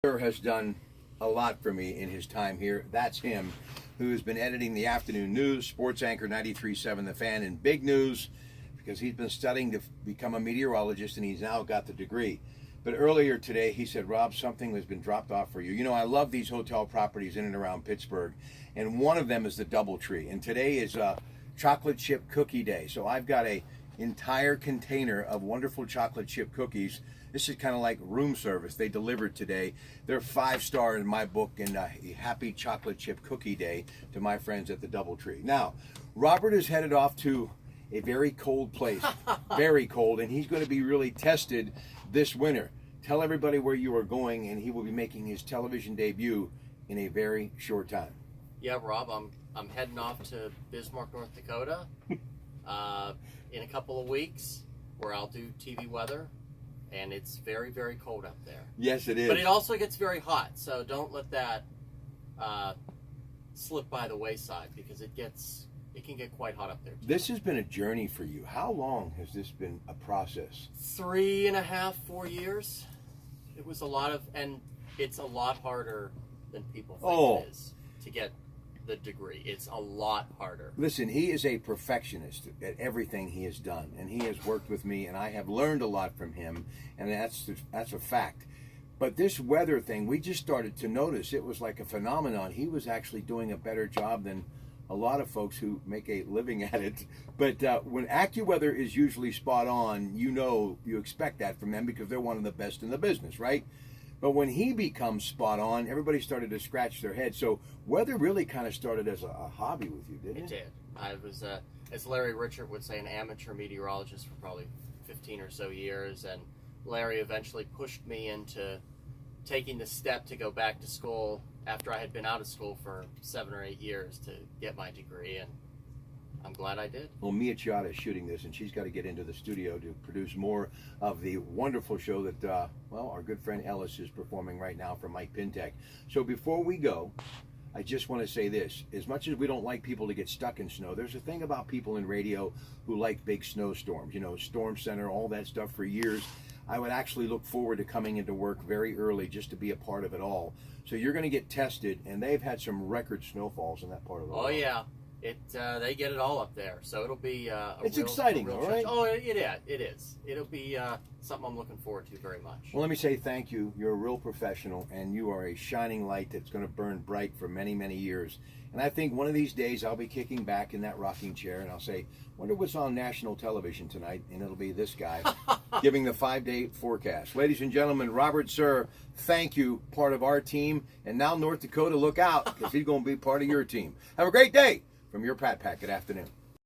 Sir has done a lot for me in his time here. That's him, who has been editing the afternoon news, sports anchor 93.7 The Fan, and big news because he's been studying to become a meteorologist and he's now got the degree. But earlier today he said, Rob, something has been dropped off for you. You know, I love these hotel properties in and around Pittsburgh, and one of them is the DoubleTree. And today is chocolate chip cookie day. So I've got a entire container of wonderful chocolate chip cookies. This is kind of like room service. They delivered today. They're 5-star in my book, and a happy chocolate chip cookie day to my friends at the DoubleTree. Now, Robert is headed off to a very cold place, very cold, and he's going to be really tested this winter. Tell everybody where you are going, and he will be making his television debut in a very short time. Yeah, Rob, I'm heading off to Bismarck, North Dakota in a couple of weeks, where I'll do TV weather. And it's very, very cold up there. Yes, it is. But it also gets very hot, so don't let that slip by the wayside, because it can get quite hot up there too. This has been a journey for you. How long has this been a process? 3.5, 4 years. It was a lot of, and it's a lot harder than people think it is to get the degree. It's a lot harder. Listen, he is a perfectionist at everything he has done, and he has worked with me, and I have learned a lot from him, and that's a fact. But this weather thing, we just started to notice it was like a phenomenon. He was actually doing a better job than a lot of folks who make a living at it. But when AccuWeather is usually spot on, you expect that from them because they're one of the best in the business, right? But when he becomes spot on, everybody started to scratch their head. So weather really kind of started as a hobby with you, didn't it? It did. I was, as Larry Richert would say, an amateur meteorologist for probably 15 or so years. And Larry eventually pushed me into taking the step to go back to school after I had been out of school for 7 or 8 years to get my degree. And I'm glad I did. Well, Mia Chioda is shooting this, and she's got to get into the studio to produce more of the wonderful show that, our good friend Ellis is performing right now for Mike Pintek. So before we go, I just want to say this. As much as we don't like people to get stuck in snow, there's a thing about people in radio who like big snowstorms. You know, Storm Center, all that stuff for years. I would actually look forward to coming into work very early just to be a part of it all. So you're going to get tested, and they've had some record snowfalls in that part of the world. Oh, yeah. They get it all up there, so it'll be it's exciting, all right? Oh, it is. It'll be something I'm looking forward to very much. Well, let me say thank you. You're a real professional, and you are a shining light that's going to burn bright for many, many years. And I think one of these days I'll be kicking back in that rocking chair, and I'll say, wonder what's on national television tonight, and it'll be this guy giving the 5-day forecast. Ladies and gentlemen, Robert Sir, thank you, part of our team, and now North Dakota, look out, because he's going to be part of your team. Have a great day. From your Pratte Pack, good afternoon.